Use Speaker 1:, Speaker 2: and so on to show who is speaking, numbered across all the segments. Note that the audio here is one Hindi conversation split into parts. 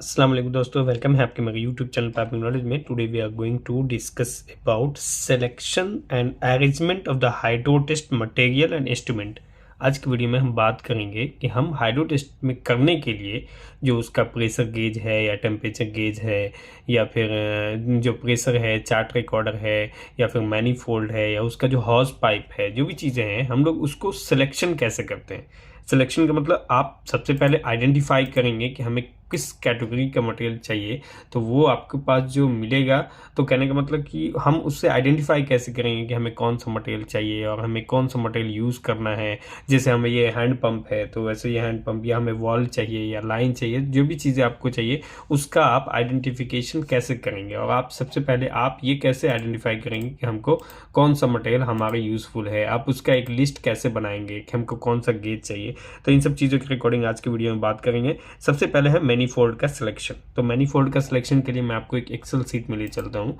Speaker 1: अस्सलाम वालेकुम दोस्तों, वेलकम है आपके मेरे यूट्यूब चैनल पैपिंग नॉलेज में। Today we are going to discuss about selection and arrangement of the hydro test material and instrument. आज की वीडियो में हम बात करेंगे कि हम हाइड्रो टेस्ट में करने के लिए जो उसका प्रेशर गेज है या टेम्परेचर गेज है या फिर जो प्रेशर है, चार्ट रिकॉर्डर है या फिर मैनीफोल्ड है या उसका जो हॉज पाइप है, जो भी चीज़ें हैं हम लोग उसको सिलेक्शन कैसे करते हैं। सिलेक्शन का मतलब आप सबसे पहले आइडेंटिफाई करेंगे कि हमें किस कैटेगरी का मटेरियल चाहिए, तो वो आपके पास जो मिलेगा, तो कहने का मतलब कि हम उससे आइडेंटिफाई कैसे करेंगे कि हमें कौन सा मटेरियल चाहिए और हमें कौन सा मटेरियल यूज़ करना है। जैसे हमें ये हैंड पंप है तो वैसे ये हैंड पंप, या हमें वॉल चाहिए या लाइन चाहिए, जो भी चीज़ें आपको चाहिए उसका आप आइडेंटिफिकेशन कैसे करेंगे। और आप सबसे पहले आप ये कैसे आइडेंटिफाई करेंगे कि हमको कौन सा मटेरियल हमारे यूज़फुल है, आप उसका एक लिस्ट कैसे बनाएंगे कि हमको कौन सा गेज चाहिए। तो इन सब चीज़ों की रिकॉर्डिंग आज की वीडियो में बात करेंगे। सबसे पहले है मैनीफोल्ड का सिलेक्शन। तो मैनीफोल्ड का सिलेक्शन के लिए मैं आपको एक एक्सेल सीट में ले चलता हूँ।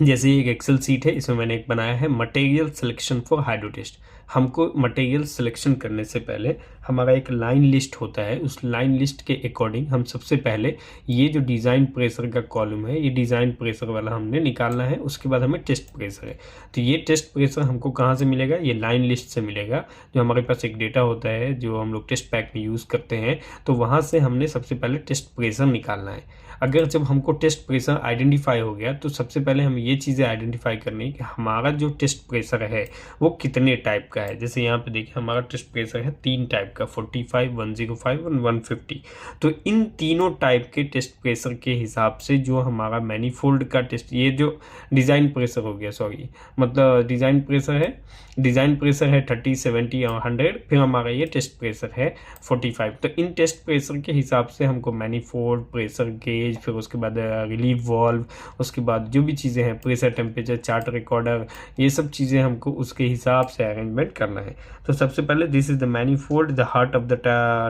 Speaker 1: जैसे एक एक्सेल सीट है, इसमें मैंने एक बनाया है material selection for hydro test. हमको मटेरियल सिलेक्शन करने से पहले हमारा एक लाइन लिस्ट होता है, उस लाइन लिस्ट के अकॉर्डिंग हम सबसे पहले ये जो डिज़ाइन प्रेशर का कॉलम है, ये डिज़ाइन प्रेशर वाला हमने निकालना है। उसके बाद हमें टेस्ट प्रेशर है, तो ये टेस्ट प्रेशर हमको कहाँ से मिलेगा, ये लाइन लिस्ट से मिलेगा। जो हमारे पास एक डेटा होता है जो हम लोग टेस्ट पैक में यूज़ करते हैं, तो वहाँ से हमने सबसे पहले टेस्ट प्रेशर निकालना है। अगर जब हमको टेस्ट प्रेशर आइडेंटिफाई हो गया, तो सबसे पहले हम ये चीज़ें आइडेंटिफाई करनी है कि हमारा जो टेस्ट प्रेशर है वो कितने टाइप का है। जैसे यहाँ पे देखिए हमारा टेस्ट प्रेशर है 3 टाइप का, 45, 105 और 150। तो इन तीनों टाइप के टेस्ट प्रेशर के हिसाब से जो हमारा मैनीफोल्ड का टेस्ट, ये जो डिज़ाइन प्रेशर हो गया, सॉरी मतलब डिज़ाइन प्रेशर है, डिज़ाइन प्रेशर है 30, 70 और 100, फिर हमारा ये टेस्ट प्रेशर है 45। तो इन टेस्ट प्रेशर के हिसाब से हमको मैनीफोल्ड, प्रेशर गेज, फिर उसके बाद रिलीफ वाल्व, उसके बाद जो भी चीज़ें हैं, प्रेशर, टेम्परेचर, चार्ट रिकॉर्डर, ये सब चीज़ें हमको उसके हिसाब से अरेंजमेंट करना है। तो सबसे पहले this is the manifold, the heart of the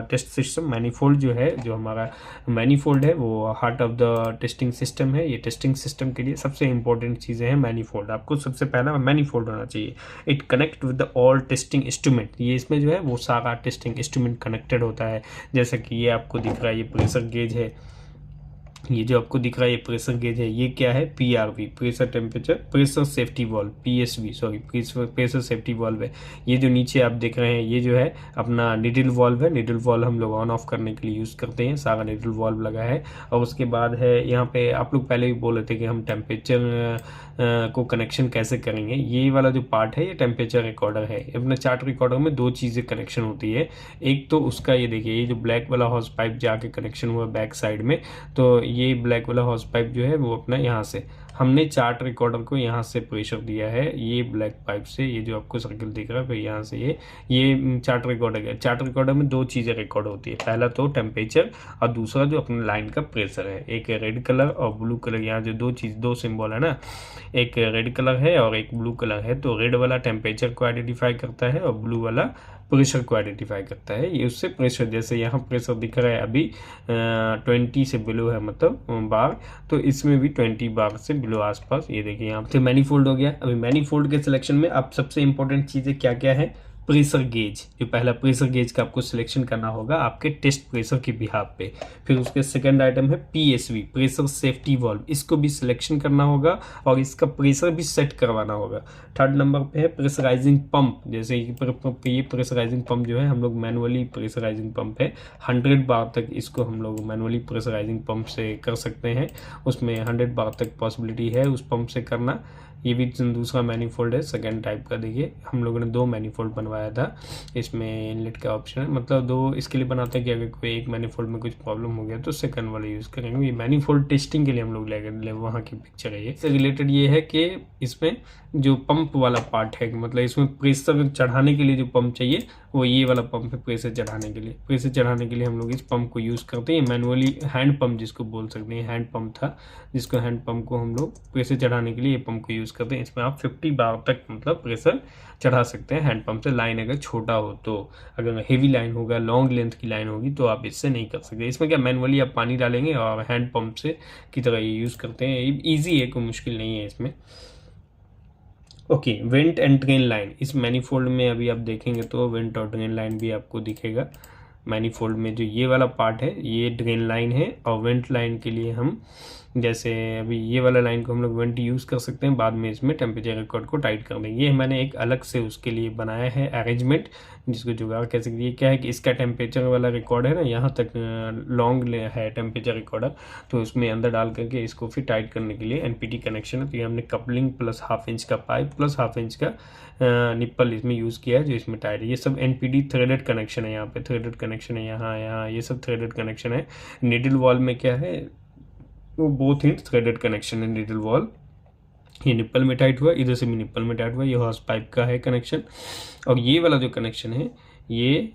Speaker 1: test system. Manifold जो है, जो हमारा मैनीफोल्ड है वो heart of the testing system है। ये टेस्टिंग सिस्टम के लिए सबसे इंपॉर्टेंट चीज़ें हैं मैनीफोल्ड। आपको सबसे पहला मैनीफोल्ड होना चाहिए। It connect with the all testing instrument, ये इसमें जो है वो सारा टेस्टिंग इंस्ट्रूमेंट कनेक्टेड होता है। जैसा कि ये आपको दिख रहा है, ये प्रेशर गेज है, ये जो आपको दिख रहा है ये प्रेशर गेज है। ये क्या है, PRV, pressure temperature pressure safety valve, PSV sorry pressure safety valve है। ये जो नीचे आप देख रहे हैं ये जो है अपना निडल वॉल्व है। निडल वॉल्व हम लोग ऑन ऑफ करने के लिए यूज़ करते हैं, सारा निडल वॉल्व लगा है। और उसके बाद है यहाँ पे, आप लोग पहले भी बोले थे कि हम टेम्परेचर को कनेक्शन कैसे करेंगे। ये वाला जो पार्ट है ये टेम्परेचर रिकॉर्डर है। अपने चार्ट रिकॉर्डर में दो चीज़ें कनेक्शन होती है। एक तो उसका ये देखिए, ये जो ब्लैक वाला हॉस पाइप जाके कनेक्शन हुआ बैक साइड में, तो ये ब्लैक वाला हॉस पाइप जो है वो अपना यहाँ से हमने चार्ट रिकॉर्डर को यहाँ से प्रेशर दिया है, ये ब्लैक पाइप से, ये जो आपको सर्किल दिख रहा है, फिर यहाँ से ये चार्ट रिकॉर्डर है। चार्ट रिकॉर्डर में दो चीज़ें रिकॉर्ड होती है, पहला तो टेम्परेचर और दूसरा जो अपने लाइन का प्रेशर है। एक रेड कलर और ब्लू कलर, यहाँ जो दो सिंबल है ना, एक रेड कलर है और एक ब्लू कलर है। तो रेड वाला टेम्परेचर को आइडेंटिफाई करता है और ब्लू वाला प्रेशर को आइडेंटिफाई करता है। ये उससे प्रेशर, जैसे यहाँ प्रेशर दिख रहा है अभी 20 से बिलो है, मतलब बार, तो इसमें भी 20 बार से बिलो आसपास। ये देखिए यहाँ पे मैनीफोल्ड हो गया। अभी मैनीफोल्ड के सिलेक्शन में अब सबसे इंपॉर्टेंट चीज़ें क्या क्या है, प्रेशर गेज। जो पहला प्रेशर गेज का आपको सिलेक्शन करना होगा आपके टेस्ट प्रेशर के बिहाफ पे। फिर उसके सेकंड आइटम है पीएसवी, प्रेशर सेफ्टी वाल्व, इसको भी सिलेक्शन करना होगा और इसका प्रेशर भी सेट करवाना होगा। थर्ड नंबर पे है प्रेशराइजिंग पंप। जैसे ये प्रेशराइजिंग पंप जो है हम लोग मैनुअली प्रेशराइजिंग पंप है, 100 बार तक इसको हम लोग मैनुअली प्रेशराइजिंग पंप से कर सकते हैं। उसमें 100 बार तक पॉसिबिलिटी है उस पंप से करना। ये भी दूसरा मैनीफोल्ड है, सेकंड टाइप का। देखिए हम लोगों ने 2 मैनीफोल्ड बनवाया था, इसमें इनलेट का ऑप्शन है, मतलब 2 इसके लिए बनाते हैं कि अगर कोई एक मैनीफोल्ड में कुछ प्रॉब्लम हो गया तो सेकंड वाला यूज़ करेंगे। ये मैनीफोल्ड टेस्टिंग के लिए हम लोग ले वहाँ की पिक्चर है। ये इससे रिलेटेड ये है कि इसमें जो पंप वाला पार्ट है, मतलब इसमें प्रेशर चढ़ाने के लिए जो पंप चाहिए वो ये वाला पंप है। प्रेशर चढ़ाने के लिए, प्रेशर चढ़ाने के लिए हम लोग इस पंप को यूज़ करते हैं। मैनुअली हैंड पंप जिसको बोल सकते हैं, हैंड पंप था, जिसको हैंड पंप को हम लोग प्रेशर चढ़ाने के लिए ये पंप को यूज़ करते हैं। इसमें आप 50 बार तक मतलब प्रेशर चढ़ा सकते हैं हैंड पंप से। लाइन अगर छोटा हो तो, अगर हेवी लाइन होगा, लॉन्ग लेंथ की लाइन होगी तो आप इससे नहीं कर सकते। इसमें क्या मैनुअली आप पानी डालेंगे और हैंड पंप से की तरह ये यूज़ करते हैं। ईजी है, कोई मुश्किल नहीं है इसमें। Okay, went and drain line, इस मैनीफोल्ड में अभी आप देखेंगे तो वेंट और ड्रेन लाइन भी आपको दिखेगा। मैनीफोल्ड में जो ये वाला पार्ट है ये ड्रेन लाइन है, और वेंट लाइन के लिए हम जैसे अभी ये वाला लाइन को हम लोग वेंट यूज़ कर सकते हैं, बाद में इसमें टेम्परेचर रिकॉर्ड को टाइट कर देंगे। ये मैंने एक अलग से उसके लिए बनाया है अरेंजमेंट, जिसको जुगाड़ कह सकते हैं। क्या है कि इसका टेम्परेचर वाला रिकॉर्ड है ना, यहाँ तक लॉन्ग है टेम्परेचर रिकॉर्डर, तो उसमें अंदर डाल करके इसको फिर टाइट करने के लिए एनपीटी कनेक्शन है। तो ये हमने कपलिंग प्लस ½ इंच का पाइप प्लस ½ इंच का निप्पल इसमें यूज़ किया है जो इसमें टाइट है। ये सब एनपीडी थ्रेडेड कनेक्शन है, यहाँ पे थ्रेडेड कनेक्शन है, यहाँ ये सब थ्रेडेड कनेक्शन है। नीडल वॉल में क्या है, वो बोथ इंड थ्रेडेड कनेक्शन है नीडल वॉल। ये निप्पल में टाइट हुआ, इधर से भी निप्पल में टाइट हुआ, ये हॉर्स पाइप का है कनेक्शन। और ये वाला जो कनेक्शन है ये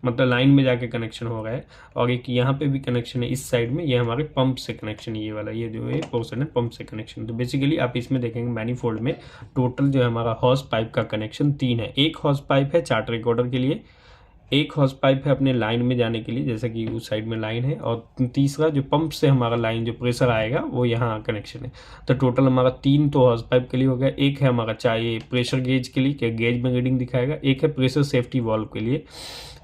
Speaker 1: मतलब लाइन में जाके कनेक्शन हो रहा है, और एक यहाँ पे भी कनेक्शन है इस साइड में, ये हमारे पंप से कनेक्शन है। ये वाला ये जो है पोर्शन है पंप से कनेक्शन। तो बेसिकली आप इसमें देखेंगे मैनीफोल्ड में टोटल जो है हमारा हॉर्स पाइप का कनेक्शन 3 है। एक हॉर्स पाइप है चार्ट रिकॉर्डर के लिए, एक हॉर्स पाइप है अपने लाइन में जाने के लिए, जैसा कि उस साइड में लाइन है, और तीसरा जो पंप से हमारा लाइन जो प्रेशर आएगा वो यहाँ कनेक्शन है। तो टोटल हमारा 3 तो हॉर्स पाइप के लिए हो गया। एक है हमारा चाहिए प्रेशर गेज के लिए, क्या गेज में रीडिंग दिखाएगा, एक है प्रेशर सेफ्टी वॉल्व के लिए,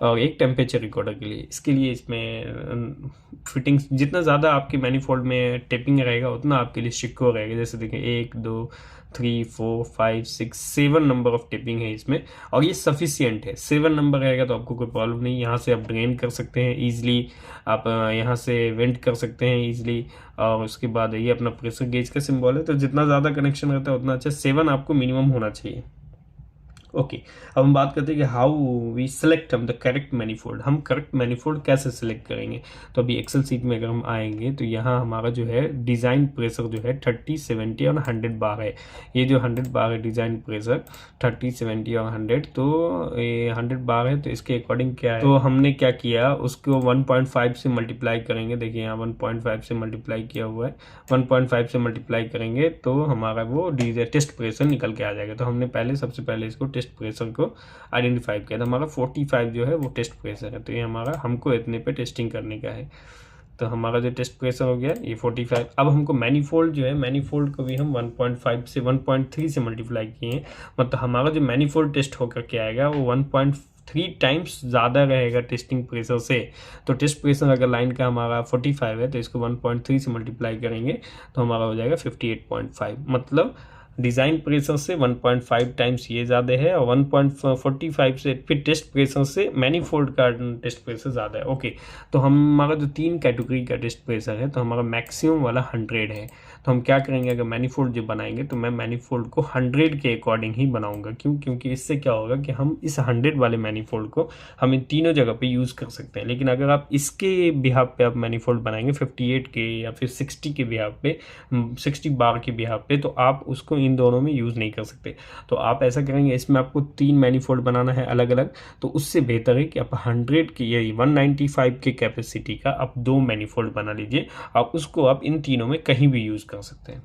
Speaker 1: और एक टेम्परेचर रिकॉर्डर के लिए। इसके लिए इसमें फिटिंग्स जितना ज़्यादा आपके मैनीफोल्ड में टेपिंग रहेगा उतना आपके लिए सिक्योर रहेगा। जैसे देखिए 1 2 3 4 5 6 7 नंबर ऑफ टेपिंग है इसमें, और ये सफिशियंट है। 7 नंबर रहेगा तो आपको कोई प्रॉब्लम नहीं। यहाँ से आप ड्रेन कर सकते हैं ईजिली, आप यहाँ से वेंट कर सकते हैं ईजिली, और उसके बाद ये अपना प्रेशर गेज का सिंबल है। तो जितना ज़्यादा कनेक्शन रहता है उतना अच्छा। 7 आपको मिनिमम होना चाहिए। ओके, अब हम बात करते हैं कि हाउ वी सेलेक्ट हम द करेक्ट मैनीफोल्ड। हम करेक्ट मैनीफोल्ड कैसे सेलेक्ट करेंगे। तो अभी एक्सेल सीट में अगर हम आएंगे तो यहाँ हमारा जो है डिज़ाइन प्रेशर जो है 30 70 और 100 बार है। ये जो 100 बार है डिज़ाइन प्रेशर 30 70 और 100, तो ये 100 बार है। तो इसके अकॉर्डिंग क्या है, तो हमने क्या किया उसको 1.5 से मल्टीप्लाई करेंगे। देखिए यहाँ 1.5 से मल्टीप्लाई किया हुआ है, 1.5 से मल्टीप्लाई करेंगे तो हमारा वो टेस्ट प्रेशर निकल के आ जाएगा। तो हमने पहले सबसे पहले इसको टेस्ट प्रेशर को आइडेंटिफाई किया था। हमारा 45 जो है वो टेस्ट प्रेशर है। तो ये हमारा हमको इतने पे टेस्टिंग करने का है। तो हमारा जो टेस्ट प्रेशर हो गया ये 45। अब हमको मैनीफोल्ड जो है, मैनीफोल्ड को भी हम 1.5 से 1.3 से मल्टीप्लाई किए हैं। मतलब हमारा जो मैनीफोल्ड टेस्ट होकर के आएगा वो 1.3 टाइम्स ज़्यादा रहेगा टेस्टिंग प्रेशर से। तो टेस्ट प्रेशर अगर लाइन का हमारा 45 है तो इसको 1.3 से मल्टीप्लाई करेंगे तो हमारा हो जाएगा 58.5। मतलब डिज़ाइन प्रेशर से 1.5 टाइम्स ये ज़्यादा है, और 1.45 से फिर टेस्ट प्रेशर से मैनीफोल्ड का टेस्ट प्रेशर ज़्यादा है। ओके, तो हमारा जो 3 कैटेगरी का टेस्ट प्रेशर है, तो हमारा मैक्सिमम वाला 100 है। तो हम क्या करेंगे, अगर मैनीफोल्ड जो बनाएंगे तो मैं मैनीफोल्ड को 100 के अकॉर्डिंग ही बनाऊंगा। क्यों? क्योंकि इससे क्या होगा कि हम इस 100 वाले मैनीफोल्ड को हम इन तीनों जगह पे यूज़ कर सकते हैं। लेकिन अगर आप इसके बिहाफ पे आप मैनीफोल्ड बनाएंगे 58 के या फिर 60 के बिहाफ पे, 60 बार के बिहाफ पे, तो आप उसको इन दोनों में यूज़ नहीं कर सकते। तो आप ऐसा करेंगे, इसमें आपको 3 मैनीफोल्ड बनाना है अलग अलग, तो उससे बेहतर है कि आप 100 की या 195 के कैपेसिटी का आप 2 मैनीफोल्ड बना लीजिए, और उसको आप इन तीनों में कहीं भी यूज़ कर सकते हैं।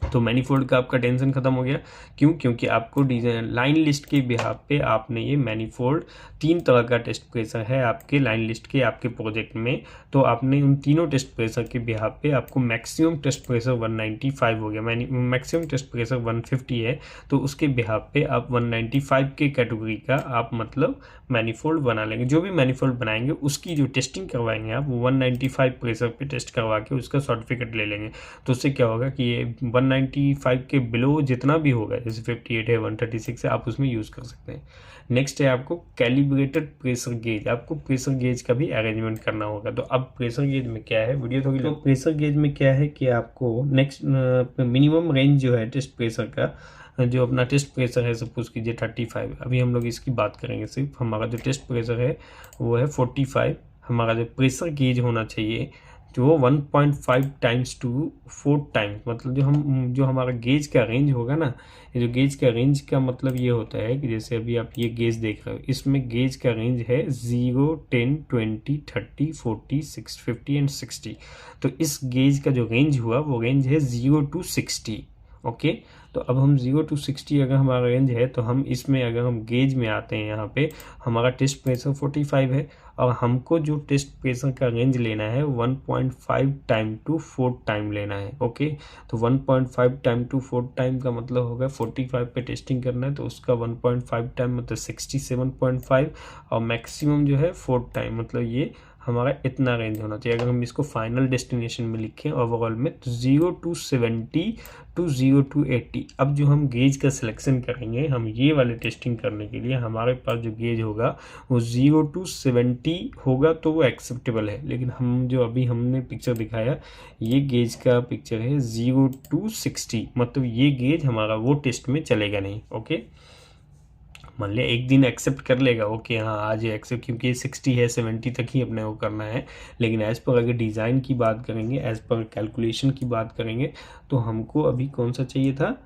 Speaker 1: तो मैनीफोल्ड का आपका टेंशन खत्म हो गया। क्यों? क्योंकि आपको डिजाइन लाइन लिस्ट के बिहाफ पे आपने ये मैनीफोल्ड 3 तरह का टेस्ट प्रेशर है आपके लाइन लिस्ट के आपके प्रोजेक्ट में, तो आपने उन तीनों टेस्ट प्रेशर के बिहाफ पे आपको मैक्सिमम टेस्ट प्रेशर 195 हो गया, मैक्सिमम टेस्ट प्रेशर 150 है, तो उसके बिहाफ पे आप 195 के कैटेगरी का आप मतलब मैनीफोल्ड बना लेंगे। जो भी मैनीफोल्ड बनाएंगे उसकी जो टेस्टिंग करवाएंगे आप, वो 195 प्रेशर पे टेस्ट करवा के उसका सर्टिफिकेट ले लेंगे। तो उससे क्या होगा कि ये 195 के बिलो जितना भी होगा, जैसे 58 है 136 है, आप उसमें यूज़ कर सकते हैं। नेक्स्ट है आपको कैलिब्रेटेड प्रेशर गेज। आपको प्रेशर गेज का भी अरेंजमेंट करना होगा। तो अब प्रेशर गेज में क्या है, वीडियो थोड़ी, तो प्रेशर गेज में क्या है कि आपको नेक्स्ट मिनिमम रेंज जो है टेस्ट प्रेशर का, जो अपना टेस्ट प्रेशर है सपोज कीजिए 35, अभी हम लोग इसकी बात करेंगे। सिर्फ हमारा जो टेस्ट प्रेशर है वो है 45। हमारा जो प्रेशर गेज होना चाहिए जो 1.5 टाइम्स टू 4 टाइम्स, मतलब जो हमारा गेज का रेंज होगा ना, ये जो गेज का रेंज का मतलब ये होता है कि जैसे अभी आप ये गेज देख रहे हो, इसमें गेज का रेंज है 0 10 20 30 40 6 50 एंड 60। तो इस गेज का जो रेंज हुआ वो रेंज है 0 to 60। ओके, तो तो अब हम 0 to 60 अगर हमारा रेंज है तो हम इसमें अगर हम गेज में आते हैं, यहाँ पे हमारा टेस्ट प्रेशर 45 है और हमको जो टेस्ट प्रेशर का रेंज लेना है 1.5 टाइम टू 4 टाइम लेना है। ओके, तो 1.5 टाइम टू 4 टाइम का मतलब होगा 45 पे टेस्टिंग करना है तो उसका 1.5 टाइम मतलब 67.5 और मैक्सिमम जो है 4 टाइम, मतलब ये हमारा इतना रेंज होना चाहिए। अगर हम इसको फाइनल डेस्टिनेशन में लिखें ओवरऑल में तो 0 to 70 to 0 to 80। अब जो हम गेज का सिलेक्शन करेंगे, हम ये वाले टेस्टिंग करने के लिए हमारे पास जो गेज होगा वो 0 to 70 होगा तो वो एक्सेप्टेबल है। लेकिन हम जो अभी हमने पिक्चर दिखाया ये गेज का पिक्चर है 0 to 60, मतलब ये गेज हमारा वो टेस्ट में चलेगा नहीं। ओके, मान लिया एक दिन एक्सेप्ट कर लेगा, ओके हाँ आज ये एक्सेप्ट, क्योंकि 60 है 70 तक ही अपने को करना है। लेकिन एज़ पर अगर डिज़ाइन की बात करेंगे, एज़ पर कैलकुलेशन की बात करेंगे तो हमको अभी कौन सा चाहिए था,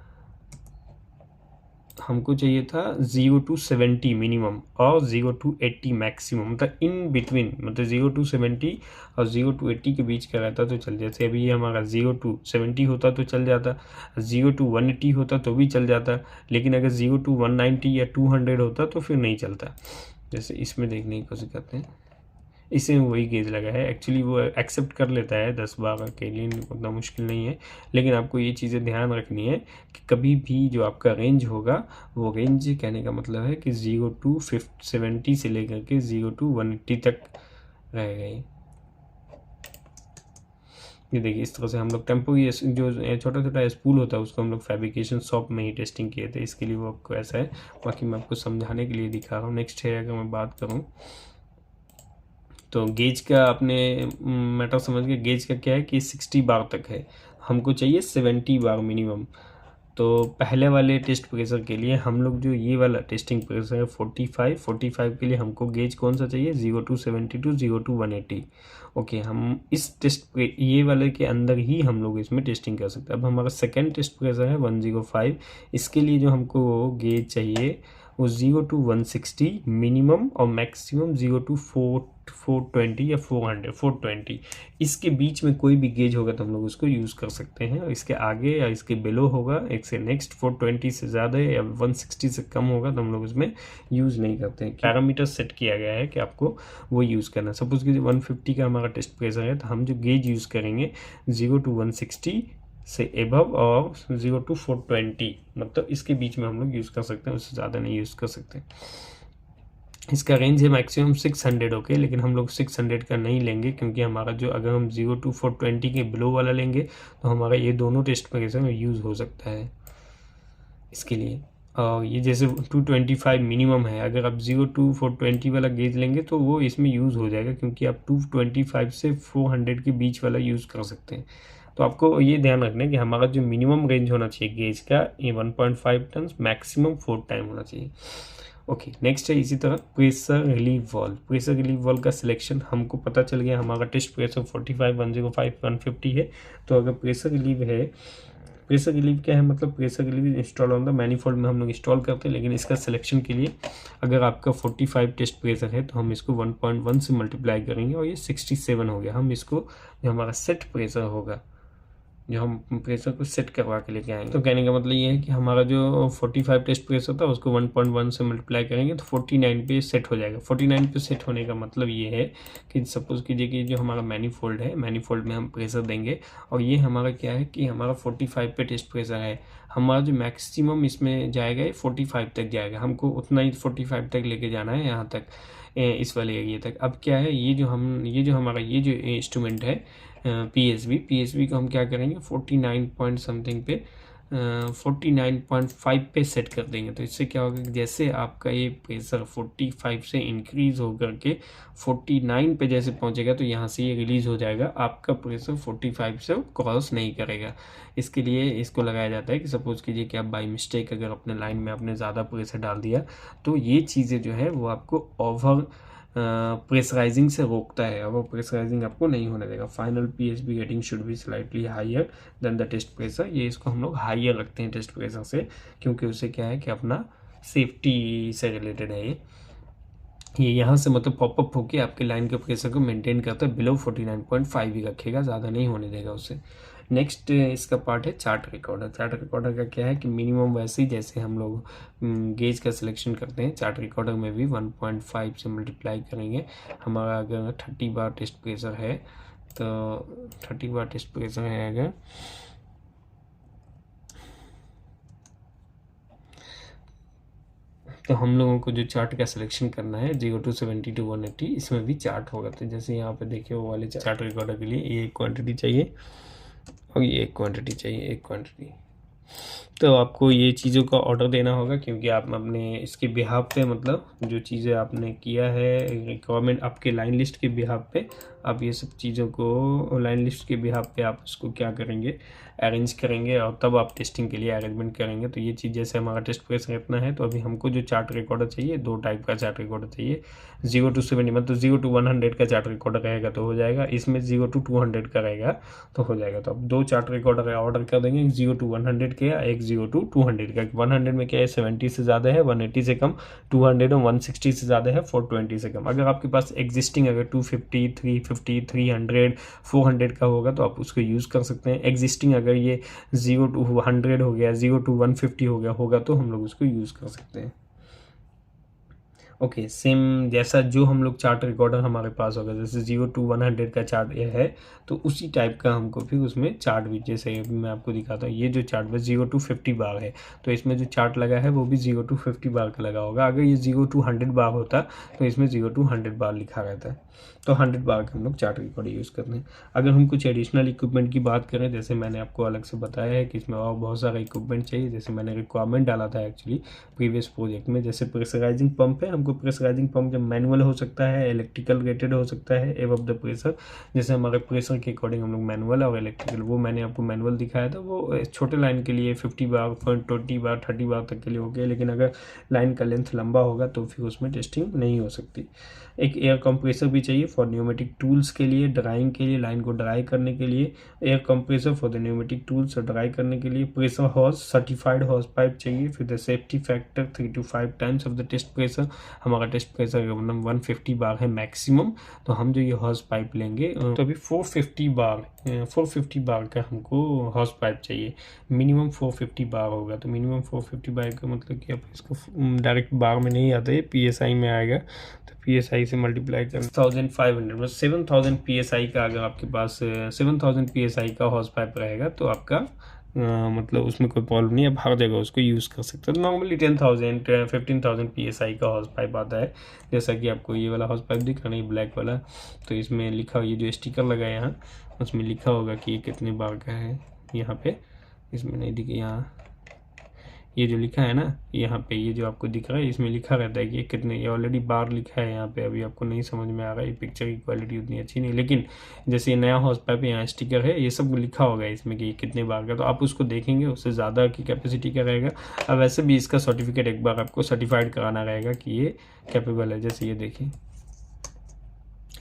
Speaker 1: हमको चाहिए था 0 to 70 मिनिमम और 0 to 80 मैक्सिमम, मतलब इन बिटवीन, मतलब 0 to 70 और 0 to 80 के बीच का रहता तो चल जाता। अभी ये हमारा 0 to 70 होता तो चल जाता, 0 to 180 होता तो भी चल जाता, लेकिन अगर 0 to 190 या 200 होता तो फिर नहीं चलता। जैसे इसमें देखने की कोशिश करते हैं, इसमें वही गेज लगा है। एक्चुअली वो एक्सेप्ट कर लेता है 10-12 के लिए, उतना मुश्किल नहीं है। लेकिन आपको ये चीज़ें ध्यान रखनी है कि कभी भी जो आपका रेंज होगा वो रेंज कहने का मतलब है कि 0 to 70 से लेकर के 0 to 180 तक रहेगा। ये देखिए इस तरह से हम लोग टेम्पो ये जो छोटा छोटा स्पूल होता है उसको हम लोग फैब्रिकेशन शॉप में ही टेस्टिंग किए थे, इसके लिए वो आपको ऐसा है। बाकी मैं आपको समझाने के लिए दिखा रहा हूँ। नेक्स्ट है, अगर मैं बात करूँ तो गेज का आपने मैटर समझ गए। गेज का क्या है कि 60 बार तक है, हमको चाहिए 70 बार मिनिमम। तो पहले वाले टेस्ट प्रेशर के लिए हम लोग जो ये वाला टेस्टिंग प्रेशर है 45 के लिए हमको गेज कौन सा चाहिए, 0 to 70 to 0 to 180। ओके, हम इस टेस्ट ये वाले के अंदर ही हम लोग इसमें टेस्टिंग कर सकते हैं। अब हमारा सेकेंड टेस्ट प्रेशर है 105, इसके लिए जो हमको गेज चाहिए वो 0 to 160 मिनिमम और मैक्सिमम 0 to 420 या 420। इसके बीच में कोई भी गेज होगा तो हम लोग उसको यूज़ कर सकते हैं। इसके आगे या इसके बिलो होगा, एक से नेक्स्ट 420 से ज़्यादा या 160 से कम होगा तो हम लोग उसमें यूज़ नहीं करते हैं। पैरामीटर सेट किया गया है कि आपको वो यूज़ करना है। सपोज़ कि 150 का हमारा टेस्ट प्रेशर है तो हम जो गेज यूज़ करेंगे 0 to 160 से एबव और 0 to 420, मतलब इसके बीच में हम लोग यूज़ कर सकते हैं, उससे ज़्यादा नहीं यूज़ कर सकते। इसका रेंज है मैक्सिमम 600। ओके, लेकिन हम लोग 600 का नहीं लेंगे क्योंकि हमारा जो अगर हम 0 to 420 के बिलो वाला लेंगे तो हमारा ये दोनों टेस्ट प्रेशर में यूज़ हो सकता है इसके लिए। और ये जैसे 225 मिनिमम है, अगर आप 0 to 420 वाला गेज लेंगे तो वो इसमें यूज़ हो जाएगा क्योंकि आप 225 से 400 के बीच वाला यूज़ कर सकते हैं। तो आपको ये ध्यान रखना है कि हमारा जो मिनिमम रेंज होना चाहिए गेज का ये 1.5 टन, मैक्सिमम 4 टाइम होना चाहिए। ओके, नेक्स्ट है इसी तरह pressure relieve valve. Pressure relieve valve का सिलेक्शन हमको पता चल गया, हमारा टेस्ट प्रेशर 45, 105, 150 है। तो अगर प्रेशर रिलीव है, प्रेशर रिलीव क्या है, मतलब pressure relieve install on the manifold में हम लोग इंस्टॉल करते हैं। लेकिन इसका सिलेक्शन के लिए अगर आपका 45 टेस्ट प्रेशर है तो हम इसको 1.1 से मल्टीप्लाई करेंगे और ये 67 हो गया। हम इसको जो हमारा सेट प्रेशर होगा, जो हम प्रेशर को सेट करवा के लेके आएंगे, तो कहने का मतलब ये है कि हमारा जो 45 टेस्ट प्रेशर था उसको 1.1 से मल्टीप्लाई करेंगे तो 49 पे सेट हो जाएगा। 49 पे सेट होने का मतलब ये है कि सपोज़ कीजिए कि जो हमारा मैनीफोल्ड है, मैनीफोल्ड में हम प्रेशर देंगे और ये हमारा क्या है कि हमारा 45 पे टेस्ट प्रेशर है, हमारा जो मैक्सिमम इसमें जाएगा ये 45 तक जाएगा। हमको उतना ही 45 तक लेके जाना है, यहाँ तक इस वाले एरिया तक। अब क्या है, ये जो हमारा ये जो इंस्ट्रूमेंट है पीएसबी को हम क्या करेंगे 49 पॉइंट समथिंग पे 49.5 पे सेट कर देंगे। तो इससे क्या होगा कि जैसे आपका ये प्रेशर 45 से इंक्रीज होकर के 49 पे जैसे पहुंचेगा तो यहाँ से ये रिलीज़ हो जाएगा, आपका प्रेशर 45 से क्रॉस नहीं करेगा। इसके लिए इसको लगाया जाता है कि सपोज़ कीजिए कि आप बाई मिस्टेक अगर अपने लाइन में आपने ज़्यादा प्रेशर डाल दिया तो ये चीज़ें जो है वो आपको ओवर प्रेशराइजिंग से रोकता है, और प्रेशराइजिंग आपको नहीं होने देगा। Final PSV rating should be slightly higher than the test pressure. ये इसको हम लोग हायर रखते हैं टेस्ट प्रेशर से, क्योंकि उससे क्या है कि अपना सेफ्टी से रिलेटेड है। ये यहाँ से मतलब पॉपअप होकर आपके लाइन के प्रेशर को मेंटेन करता है, बिलो 49.5 ही रखेगा, ज़्यादा नहीं होने देगा उससे। नेक्स्ट इसका पार्ट है चार्ट रिकॉर्डर। चार्ट रिकॉर्डर का क्या है कि मिनिमम वैसे ही जैसे हम लोग गेज का सिलेक्शन करते हैं, चार्ट रिकॉर्डर में भी 1.5 से मल्टीप्लाई करेंगे। हमारा अगर 30 बार टेस्ट प्रेशर है तो 30 बार टेस्ट प्रेशर है अगर, तो हम लोगों को जो चार्ट का सिलेक्शन करना है 0 to 70 to 180, इसमें भी चार्ट होगा। तो जैसे यहाँ पे देखिए वो वाले चार्ट रिकॉर्डर के लिए ये एक क्वांटिटी चाहिए और ये एक क्वांटिटी चाहिए, एक क्वांटिटी। तो आपको ये चीज़ों का ऑर्डर देना होगा, क्योंकि आप अपने इसके बिहाफ पे, मतलब जो चीज़ें आपने किया है रिक्वायरमेंट आपके लाइन लिस्ट के बिहाफ पे, आप ये सब चीज़ों को लाइन लिस्ट के बिहाफ पे आप उसको क्या करेंगे, अरेंज करेंगे और तब आप टेस्टिंग के लिए अरेंजमेंट करेंगे। तो ये चीज़ जैसे हमारा टेस्ट प्रेशर इतना है, तो अभी हमको जो चार्ट रिकॉर्डर चाहिए, 2 टाइप का चार्ट रिकॉर्डर चाहिए। 0 to 70 मतलब 0 to 100 का चार्ट रिकॉर्डर रहेगा तो हो जाएगा, इसमें 0 to 200 का रहेगा तो हो जाएगा। तो आप 2 चार्ट रिकॉर्डर ऑर्डर कर देंगे, 0 to 100 के, एक 0 to 200 का। 100 में क्या है 70 से ज़्यादा है, 180 से कम, 200 और 160 से ज़्यादा है, 420 से कम। अगर आपके पास एग्जिस्टिंग अगर 250, 350, 300, 400 का होगा तो आप उसको यूज़ कर सकते हैं। एग्जिस्टिंग अगर ये 0 to 100 हो गया, 0 to 150 हो गया होगा तो हम लोग उसको यूज़ कर सकते हैं। ओके, सेम जैसा जो हम लोग चार्ट रिकॉर्डर हमारे पास होगा, जैसे 0 to 100 का चार्ट ये है, तो उसी टाइप का हमको फिर उसमें चार्ट भी, जैसे मैं आपको दिखाता हूँ, ये जो चार्ट बस 0 to 50 बार है, तो इसमें जो चार्ट लगा है वो भी 0 to 50 बार का लगा होगा। अगर ये 0 to 100 बार होता तो इसमें 0 to 100 बार लिखा रहता है। तो 100 बार का हम लोग चार्ट रिकॉर्डर यूज़ करते हैं। अगर हम कुछ एडिशनल इक्विपमेंट की बात करें, जैसे मैंने आपको अलग से बताया है कि इसमें और बहुत सारा इक्विपमेंट चाहिए, जैसे मैंने रिक्वायरमेंट डाला था एक्चुअली प्रीवियस प्रोजेक्ट में। जैसे प्रेशराइजिंग पंप है, हमको प्रेशराइजिंग पंप जब मैनुअल हो सकता है, इलेक्ट्रिकल रेटेड हो सकता है एबव द प्रेशर। जैसे हमारे प्रेशर के अकॉर्डिंग हम लोग मैनुअल और इलेक्ट्रिकल, वो मैंने आपको मैनुअल दिखाया था, वो छोटे लाइन के लिए 50 बार, 20 बार, 30 बार तक के लिए हो गया। लेकिन अगर लाइन का लेंथ लंबा होगा तो फिर उसमें टेस्टिंग नहीं हो सकती। एक एयर कंप्रेसर भी चाहिए फॉर न्यूमेटिक टूल्स के लिए, ड्राइंग के लिए, लाइन को ड्राई करने के लिए। Air compressor for the pneumatic tools और ड्राई करने के लिए। Pressure hose, certified hose pipe चाहिए। फिर the safety factor 3 to 5 times of the test pressure. हमारा टेस्ट प्रेशर 150 बार है मैक्सिमम, तो हम जो ये हॉज पाइप लेंगे तो अभी 450 बार का हमको हॉज पाइप चाहिए। मिनिमम 450 बार होगा, तो मिनिमम 450 बार का मतलब कि आप इसको डायरेक्ट बार में नहीं आता है, PSI में आएगा। तो PSI से मल्टीप्लाई कर 1500 मतलब 7000 PSI का, अगर आपके पास 7000 PSI का हॉर्स पाइप रहेगा तो आपका मतलब उसमें कोई प्रॉब्लम नहीं है, आप हर जगह उसको यूज़ कर सकते हैं। तो नॉर्मली 10,000 15,000 PSI का हॉर्स पाइप आता है। जैसा कि आपको ये वाला हॉर्स पाइप दिख रहा है, ब्लैक वाला, तो इसमें लिखा, ये जो स्टिकर लगा है यहाँ, उसमें लिखा होगा कि ये कितने बार का है। यहाँ पे इसमें नहीं दिखे, यहाँ ये जो लिखा है ना, यहाँ पे ये जो आपको दिख रहा है, इसमें लिखा रहता है कि ये कितने, ये ऑलरेडी बार लिखा है यहाँ पे। अभी आपको नहीं समझ में आ रहा है, ये पिक्चर की क्वालिटी उतनी अच्छी नहीं, लेकिन जैसे ये नया हॉर्स पाइप है, यहाँ स्टिकर है, ये सब लिखा होगा इसमें कि ये कितने बार का, तो आप उसको देखेंगे, उससे ज़्यादा की कैपेसिटी का रहेगा। अब वैसे भी इसका सर्टिफिकेट एक बार आपको सर्टिफाइड कराना रहेगा कि ये कैपेबल है। जैसे ये देखिए,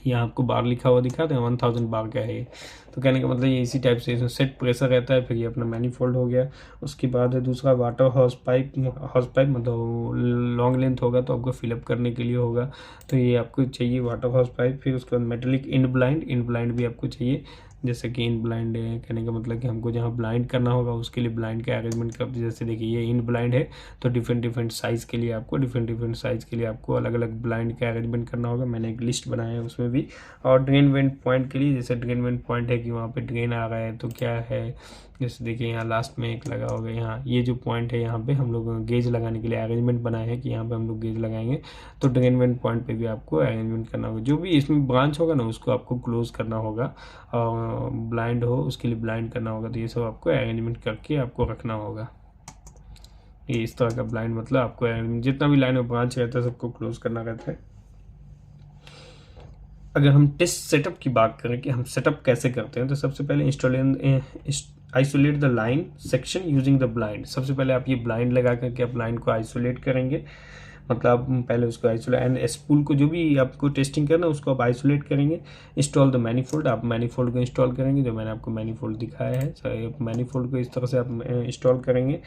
Speaker 1: यहाँ आपको बार लिखा हुआ दिखा तो 1000 बार का है ये। तो कहने का मतलब ये इसी टाइप से इसमें सेट प्रेशर रहता है। फिर ये अपना मैनीफोल्ड हो गया। उसके बाद है दूसरा वाटर हॉर्स पाइप मतलब लॉन्ग लेंथ होगा तो आपको फिलअप करने के लिए होगा, तो ये आपको चाहिए वाटर हॉर्स पाइप। फिर उसके बाद मेटेलिक इंड ब्लाइंड भी आपको चाहिए। जैसे कि इन ब्लाइंड है, कहने का मतलब कि हमको जहाँ ब्लाइंड करना होगा उसके लिए ब्लाइंड का अरेंजमेंट कर, जैसे देखिए ये इन ब्लाइंड है, तो डिफरेंट साइज़ के लिए आपको अलग अलग ब्लाइंड का अरेंजमेंट करना होगा। मैंने एक लिस्ट बनाया है उसमें भी। और ड्रेन वेंट पॉइंट के लिए, जैसे ड्रेन वेंट पॉइंट है कि वहाँ पे ड्रेन आ रहा है तो क्या है, जैसे देखिए यहाँ लास्ट में एक लगा होगा, यहाँ ये जो पॉइंट है यहाँ पे हम लोग गेज लगाने के लिए अरेंजमेंट बनाए हैं कि यहाँ पे हम लोग गेज लगाएंगे, तो ड्रेन वेंट पॉइंट पे भी आपको अरेंजमेंट करना होगा। जो भी इसमें ब्रांच होगा ना उसको आपको क्लोज करना होगा, और ब्लाइंड हो उसके लिए ब्लाइंड करना होगा, तो ये सब आपको अरेंजमेंट करके आपको रखना होगा। ये इस तरह का ब्लाइंड मतलब आपको जितना भी लाइन में ब्रांच रहता है सबको क्लोज करना रहता है। अगर हम टेस्ट सेटअप की बात करें कि हम सेटअप कैसे करते हैं, तो सबसे पहले isolate the line section using the blind. सबसे पहले आप ये ब्लाइंड लगा करके आप लाइन को आइसोलेट करेंगे, मतलब आप पहले उसको आइसोलेट एंड स्पूल को जो भी आपको टेस्टिंग करना है उसको आप आइसोलेट करेंगे। इंस्टॉल द मैनीफोल्ड, आप मैनीफोल्ड को इंस्टॉल करेंगे, जो मैंने आपको मैनीफोल्ड दिखाया है, मैनीफोल्ड को इस तरह से आप इंस्टॉल करेंगे।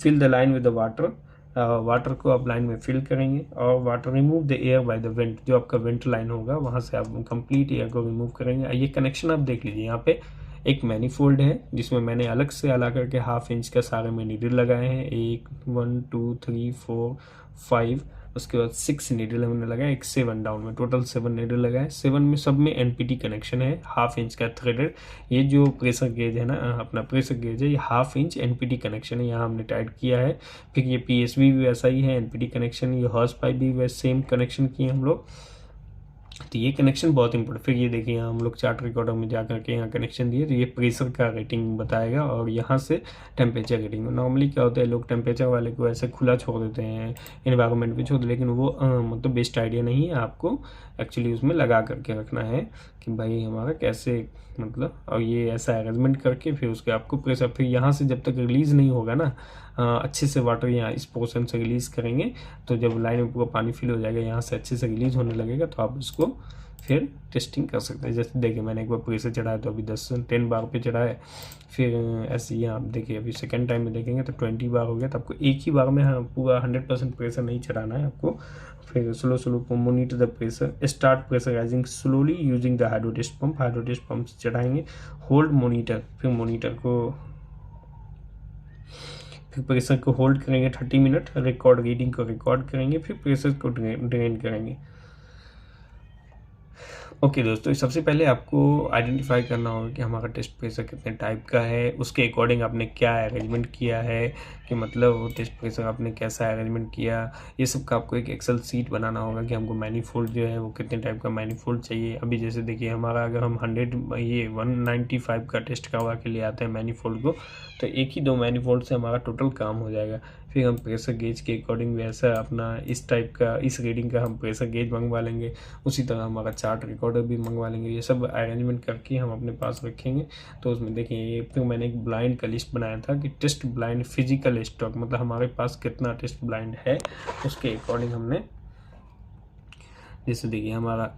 Speaker 1: Fill the line with the water को आप लाइन में फिल करेंगे, और water remove the air by the vent, जो आपका वेंट लाइन होगा वहाँ से आप कंप्लीट एयर को रिमूव करेंगे। ये कनेक्शन आप देख लीजिए, यहाँ पे एक मैनीफोल्ड है जिसमें मैंने अलग से अलग करके 1/2 इंच का सारे में नीडल लगाए हैं, 1 1 2 3 4 5, उसके बाद 6 नीडल हमने लगाया, एक 7 डाउन में, टोटल 7 नीडल लगाए। 7 में सब में एनपीटी कनेक्शन है, 1/2 इंच का थ्रेडेड। ये जो प्रेशर गेज है ना, अपना प्रेशर गेज है, ये 1/2 इंच एनपीटी कनेक्शन है, यहाँ हमने टाइट किया है। फिर ये पीएसबी भी वैसा ही है, एनपीटी कनेक्शन। ये हॉर्स पाइप भी वैसे सेम कनेक्शन किए हम लोग, तो ये कनेक्शन बहुत इंपॉर्टेंट। फिर ये देखिए यहाँ हम लोग चार्ट रिकॉर्डर में जा करके यहाँ कनेक्शन दिए, तो ये प्रेशर का रेटिंग बताएगा और यहाँ से टेम्परेचर रेटिंग। नॉर्मली क्या होता है, लोग टेम्परेचर वाले को ऐसे खुला छोड़ देते हैं, इन्वायरमेंट भी छोड़ देते, लेकिन वो मतलब बेस्ट आइडिया नहीं है। आपको एक्चुअली उसमें लगा करके रखना है कि भाई हमारा कैसे मतलब, और ये ऐसा अरेंजमेंट करके फिर उसके आपको प्रेशर, फिर यहाँ से जब तक रिलीज़ नहीं होगा ना अच्छे से वाटर यहाँ इस पोर्शन से रिलीज़ करेंगे, तो जब लाइन में पूरा पानी फिल हो जाएगा, यहाँ से अच्छे से रिलीज़ होने लगेगा, तो आप उसको फिर टेस्टिंग कर सकते हैं। जैसे देखिए मैंने एक बार प्रेशर चढ़ाया तो अभी 10-10 बार पे चढ़ाया, फिर ऐसे ही आप देखिए अभी सेकेंड टाइम में देखेंगे तो 20 बार हो गया। तो आपको एक ही बार में पूरा 100% प्रेशर नहीं चढ़ाना है आपको, फिर slow monitor the pressure, start pressurising slowly using the hydrotest pump चढ़ाएंगे, होल्ड मोनीटर, फिर प्रेशर को होल्ड करेंगे 30 मिनट, रिकॉर्ड रीडिंग को रिकॉर्ड करेंगे, फिर प्रेशर को ड्रेन करेंगे। ओके दोस्तों, सबसे पहले आपको आइडेंटिफाई करना होगा कि हमारा टेस्ट प्रेशर कितने टाइप का है, उसके अकॉर्डिंग आपने क्या अरेंजमेंट किया है, कि मतलब वो टेस्ट प्रेशर आपने कैसा अरेंजमेंट किया, ये सब का आपको एक एक्सेल सीट बनाना होगा कि हमको मैनीफोल्ड जो है वो कितने टाइप का मैनीफोल्ड चाहिए। अभी जैसे देखिए हमारा अगर हम 195 का टेस्ट करवा के लिए आते हैं मैनीफोल्ड को, तो एक ही 2 मैनीफोल्ड से हमारा टोटल काम हो जाएगा। फिर हम प्रेशर गेज के अकॉर्डिंग भी ऐसा अपना इस टाइप का, इस रीडिंग का हम प्रेशर गेज मंगवा लेंगे, उसी तरह हमारा चार्ट रिकॉर्डर भी मंगवा लेंगे। ये सब अरेंजमेंट करके हम अपने पास रखेंगे। तो उसमें देखिए ये फिर मैंने एक ब्लाइंड का लिस्ट बनाया था कि टेस्ट ब्लाइंड फिजिकल स्टॉक, मतलब हमारे पास कितना टेस्ट ब्लाइंड है, उसके अकॉर्डिंग हमने, जैसे देखिए हमारा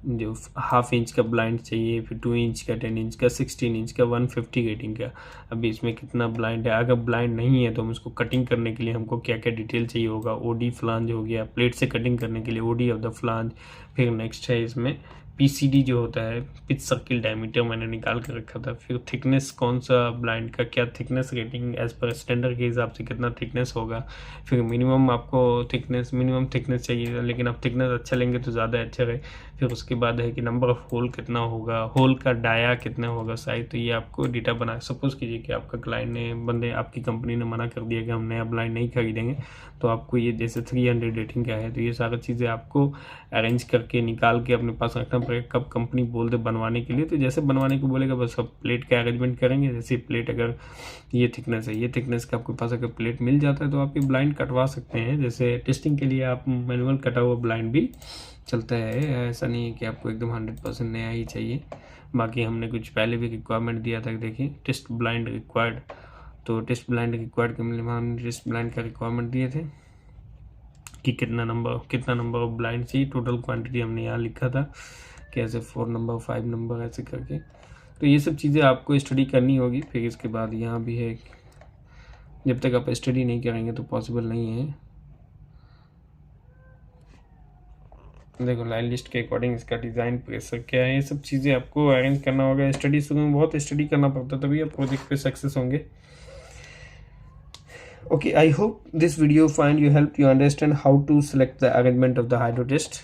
Speaker 1: जो 1/2 इंच का ब्लाइंड चाहिए, फिर 2 इंच का, 10 इंच का, 16 इंच का, 150 रेटिंग का। अभी इसमें कितना ब्लाइंड है, अगर ब्लाइंड नहीं है तो हम इसको कटिंग करने के लिए हमको क्या क्या डिटेल चाहिए होगा। ओडी फ्लांज हो गया, प्लेट से कटिंग करने के लिए ओडी ऑफ द फ्लांज। फिर नेक्स्ट है इसमें पीसीडी जो होता है, पिच सर्किल डायमीटर, मैंने निकाल कर रखा था। फिर थिकनेस, कौन सा ब्लाइंड का क्या थिकनेस रेटिंग एज पर स्टैंडर्ड के हिसाब से कितना थिकनेस होगा। फिर मिनिमम आपको मिनिमम थिकनेस चाहिए, लेकिन आप थिकनेस अच्छा लेंगे तो ज़्यादा अच्छा रहे। फिर उसके बाद है कि नंबर ऑफ होल कितना होगा, होल का डाया कितना होगा साइज, तो ये आपको डेटा बना। सपोज़ कीजिए कि आपका क्लाइंट ने आपकी कंपनी ने मना कर दिया कि हम नया ब्लाइंड नहीं खरीदेंगे, तो आपको ये जैसे 300 रेटिंग का है, तो ये सारी चीज़ें आपको अरेंज करके निकाल के अपने पास रखना पड़ेगा। कब कंपनी बोल दे बनवाने के लिए, तो जैसे बनवाने को बोलेगा बस अब प्लेट का अरेंजमेंट करेंगे। जैसे प्लेट अगर ये थिकनेस है, ये थिकनेस का आपके पास अगर प्लेट मिल जाता है तो आप ये ब्लाइंड कटवा सकते हैं। जैसे टेस्टिंग के लिए आप मैनुअल कटा हुआ ब्लाइंड भी चलता है, ऐसा नहीं है कि आपको एकदम 100% नया ही चाहिए। बाकी हमने कुछ पहले भी रिक्वायरमेंट दिया था कि देखिए टेस्ट ब्लाइंड रिक्वायर्ड, तो टेस्ट ब्लाइंड रिक्वायर्ड के लिए हमने टेस्ट ब्लाइंड का रिक्वायरमेंट दिए थे कि कितना नंबर ऑफ ब्लाइंड चाहिए। टोटल क्वांटिटी हमने यहाँ लिखा था कि ऐसे 4 नंबर 5 नंबर ऐसे करके। तो ये सब चीज़ें आपको स्टडी करनी होगी। फिर इसके बाद यहाँ भी है, जब तक आप स्टडी नहीं करेंगे तो पॉसिबल नहीं है। देखो लाइन लिस्ट के अकॉर्डिंग इसका डिज़ाइन प्रेशर क्या है, ये सब चीज़ें आपको अरेंज करना होगा। स्टडी शुरू में बहुत स्टडी करना पड़ता है, तभी आप प्रोजेक्ट पे सक्सेस होंगे। Okay, I hope this video find you helped you understand how to select the arrangement of the hydro test.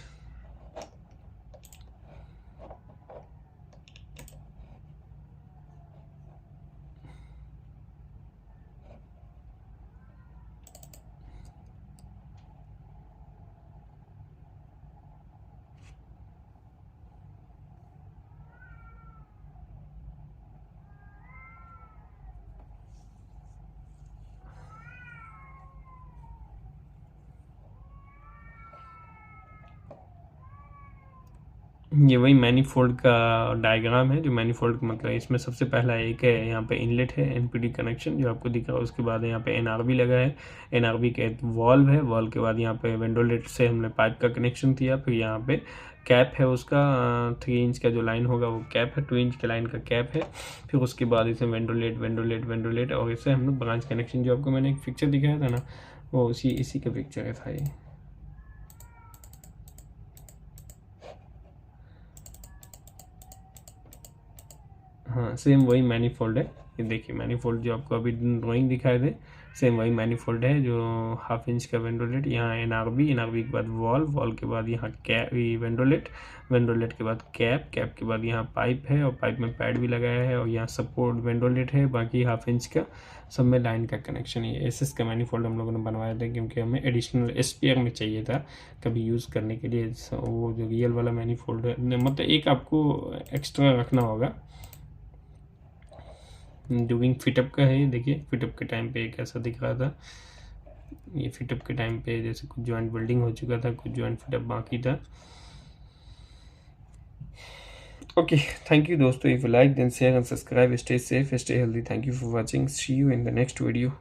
Speaker 1: ये वही मैनीफोल्ड का डायग्राम है। जो मैनीफोल्ड मतलब इसमें सबसे पहला एक है, यहाँ पे इनलेट है एनपीडी कनेक्शन जो आपको दिख रहा है। उसके बाद यहाँ पे एनआरबी लगा है, एनआरबी का वॉल्व है, वॉल्व के बाद यहाँ पे वेंडोलेट से हमने पाइप का कनेक्शन दिया। फिर यहाँ पे कैप है उसका 3 इंच का जो लाइन होगा वो कैप है, 2 इंच के लाइन का कैप है। फिर उसके बाद इसे वेंडोलेट और इसे हम लोग ब्रांच कनेक्शन, जो आपको मैंने एक पिक्चर दिखाया था ना, वो इसी का पिक्चर था ये। हाँ सेम वही मैनीफोल्ड है। ये देखिए मैनीफोल्ड जो आपको अभी ड्राइंग दिखाए थे सेम वही मैनीफोल्ड है जो हाफ इंच का वेंडोलेट, यहाँ एनआरबी के बाद वॉल के बाद यहाँ कैप वेंडोलेट के बाद कैप के बाद यहाँ पाइप है और पाइप में पैड भी लगाया है और यहाँ सपोर्ट वेंडोलेट है, बाकी हाफ इंच का सब में लाइन का कनेक्शन है। एसएस का मैनीफोल्ड हम लोगों ने बनवाया था क्योंकि हमें एडिशनल स्पेयर में चाहिए था कभी यूज़ करने के लिए। वो जो रियल वाला मैनीफोल्ड है मतलब एक आपको एक्स्ट्रा रखना होगा। डूइंग फिटअप का है, देखिए फिटअप के टाइम पे कैसा दिख रहा था। ये फिटअप के टाइम पे जैसे कुछ जॉइंट बिल्डिंग हो चुका था, कुछ जॉइंट फिटअप बाकी था। ओके, थैंक यू दोस्तों। If you like then share and subscribe, stay safe, stay healthy. Thank you for watching, see you in the next video.